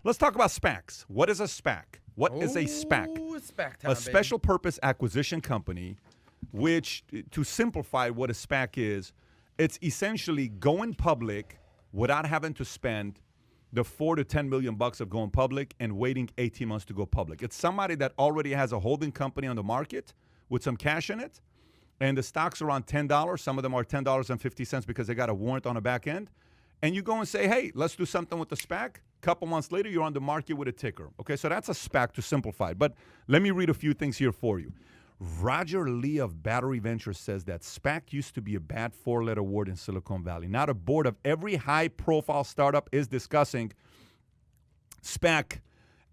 Let's talk about SPACs. What is a SPAC? What is a SPAC? SPAC time, a special purpose acquisition company, which, to simplify what a SPAC is, it's essentially going public without having to spend the $4 to $10 million of going public and waiting 18 months to go public. It's somebody that already has a holding company on the market with some cash in it, and the stock's around $10. Some of them are $10.50 because they got a warrant on the back end. And you go and say, hey, let's do something with the SPAC. Couple months later, you're on the market with a ticker. Okay, so that's a SPAC to simplify it. But let me read a few things here for you. Roger Lee of Battery Ventures says that SPAC used to be a bad four-letter word in Silicon Valley. Now the board of every high-profile startup is discussing SPAC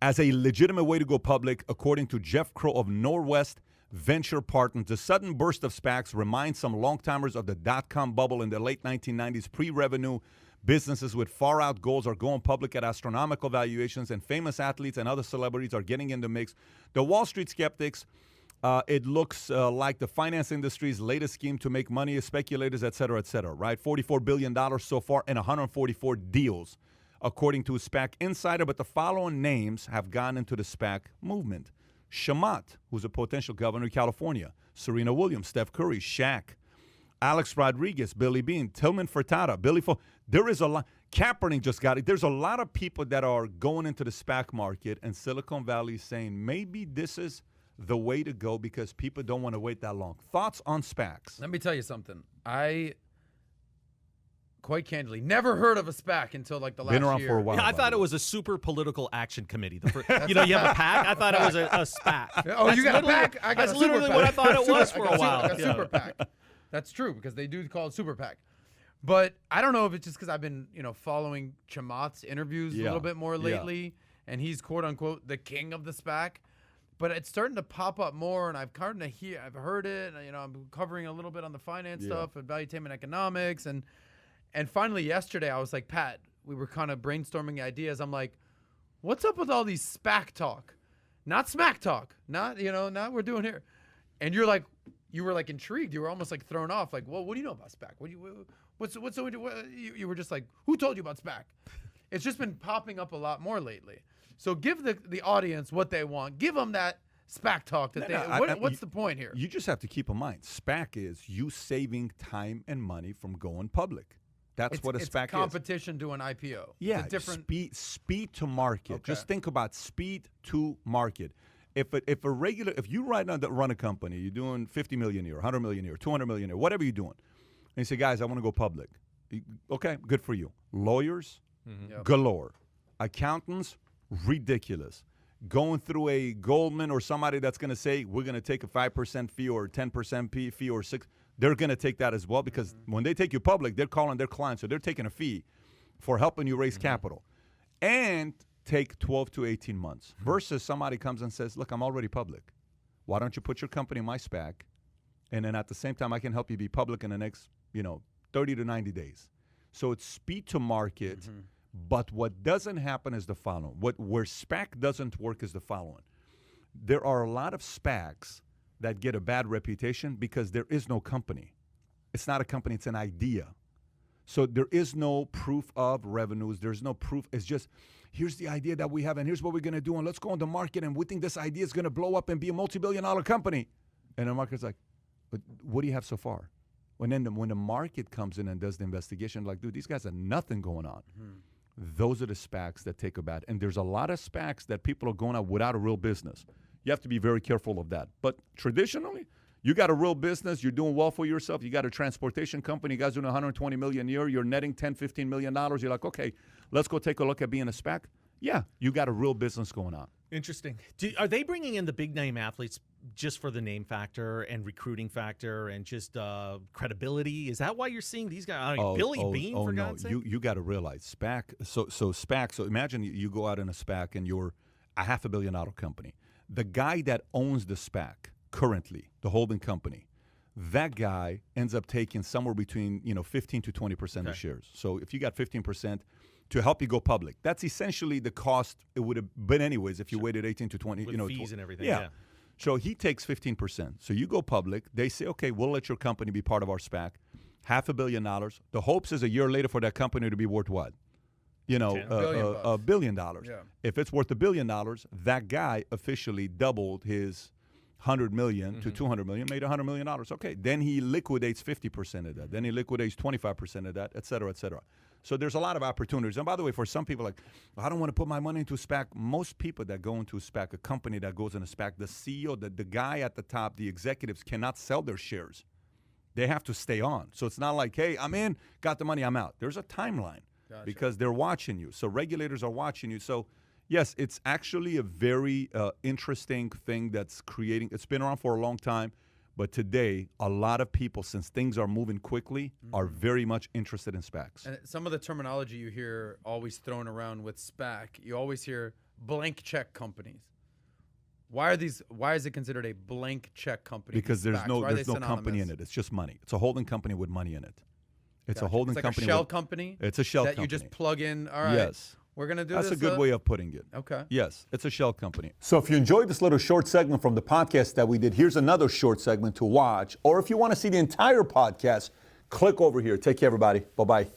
as a legitimate way to go public, according to Jeff Crow of Norwest Venture Partners. The sudden burst of SPACs reminds some long-timers of the dot-com bubble in the late 1990s. Pre-revenue businesses with far-out goals are going public at astronomical valuations, and famous athletes and other celebrities are getting in the mix. The Wall Street skeptics, it looks like the finance industry's latest scheme to make money, speculators, et cetera, right? $44 billion so far and 144 deals, according to a SPAC insider. But the following names have gone into the SPAC movement. Shamat, who's a potential governor of California. Serena Williams, Steph Curry, Shaq, Alex Rodriguez, Billy Bean, Tillman Fertitta, Billy Fo. There is a lot. Kaepernick just got it. There's a lot of people that are going into the SPAC market, and Silicon Valley is saying maybe this is the way to go because people don't want to wait that long. Thoughts on SPACs? Let me tell you something. I, quite candidly, never heard of a SPAC until like the last year. Been around for a while. Yeah, I thought it was a super political action committee. You know, you have a PAC. I thought it was a SPAC. Oh, you got a PAC? I got that's a literally super what I PAC. thought it was for a while. A super PAC. That's true because they do call it super PAC. But I don't know if it's just because I've been, following Chamath's interviews a little bit more lately, and he's quote unquote the king of the SPAC. But it's starting to pop up more, and I've heard it. And, I'm covering a little bit on the finance stuff and valuetainment economics, and finally yesterday I was like, Pat, we were kind of brainstorming ideas. I'm like, what's up with all these SPAC talk, not smack talk, not we're doing here, and you were like intrigued. You were almost like thrown off. Like, well, what do you know about SPAC? You were just like, who told you about SPAC? It's just been popping up a lot more lately. So give the audience what they want. Give them that SPAC talk. What's the point here? You just have to keep in mind, SPAC is you saving time and money from going public. That's what a SPAC is. Competition to an IPO. Yeah, it's a different speed to market. Okay. Just think about speed to market. If you run a company, you're doing $50 million a year, $100 million a year, $200 million a year, whatever you're doing, and you say, guys, I want to go public. Okay, good for you. Lawyers, galore. Accountants, ridiculous. Going through a Goldman or somebody that's going to say, we're going to take a 5% fee or 10% fee or 6%, they're going to take that as well because when they take you public, they're calling their clients, so they're taking a fee for helping you raise capital. And take 12 to 18 months versus somebody comes and says, look, I'm already public. Why don't you put your company in my SPAC? And then at the same time, I can help you be public in the next, 30 to 90 days. So it's speed to market. But what doesn't happen is the following. Where SPAC doesn't work is the following. There are a lot of SPACs that get a bad reputation because there is no company. It's not a company, it's an idea. So there is no proof of revenues. There's no proof. It's just, here's the idea that we have, and here's what we're going to do, and let's go on the market, and we think this idea is going to blow up and be a multi-billion-dollar company. And the market's like, but what do you have so far? When the market comes in and does the investigation, like, dude, these guys have nothing going on. Those are the SPACs that take a bad. And there's a lot of SPACs that people are going out without a real business. You have to be very careful of that. But traditionally, you got a real business, you're doing well for yourself, you got a transportation company, you guys doing $120 million a year, you're netting $10, $15 million. You're like, okay, let's go take a look at being a SPAC. Yeah, you got a real business going on. Interesting. Are they bringing in the big name athletes just for the name factor and recruiting factor and just credibility? Is that why you're seeing these guys? Billy Bean, for God's sake? You got to realize SPAC. So SPAC. So imagine you go out in a SPAC and you're a $500 million company. The guy that owns the SPAC currently, the holding company, that guy ends up taking somewhere between 15 to 20% of shares. So if you got 15%. To help you go public. That's essentially the cost it would have been anyways if you waited 18 to 20. With fees and everything. Yeah. So he takes 15%. So you go public. They say, okay, we'll let your company be part of our SPAC. $500 million. The hopes is a year later for that company to be worth what? you know, $1 billion. Yeah. If it's worth $1 billion, that guy officially doubled his 100 million to 200 million, made $100 million. Okay, then he liquidates 50% of that. Then he liquidates 25% of that, et cetera, et cetera. So there's a lot of opportunities. And by the way, for some people, like, I don't want to put my money into a SPAC. Most people that go into a SPAC, a company that goes in a SPAC, the CEO, the guy at the top, the executives cannot sell their shares. They have to stay on. So it's not like, hey, I'm in, got the money, I'm out. There's a timeline because they're watching you. So regulators are watching you. So yes, it's actually a very interesting thing that's creating. It's been around for a long time. But today, a lot of people, since things are moving quickly, are very much interested in SPACs. And some of the terminology you hear always thrown around with SPAC, you always hear blank check companies. Why is it considered a blank check company? Because there's no company in it. It's just money. It's a holding company with money in it. It's a holding company. It's like a shell company? It's a shell company. That you just plug in, all right. Yes. We're going to do That's this. That's a good way of putting it. Okay. Yes, it's a shell company. So if you enjoyed this little short segment from the podcast that we did, here's another short segment to watch. Or if you want to see the entire podcast, click over here. Take care, everybody. Bye-bye.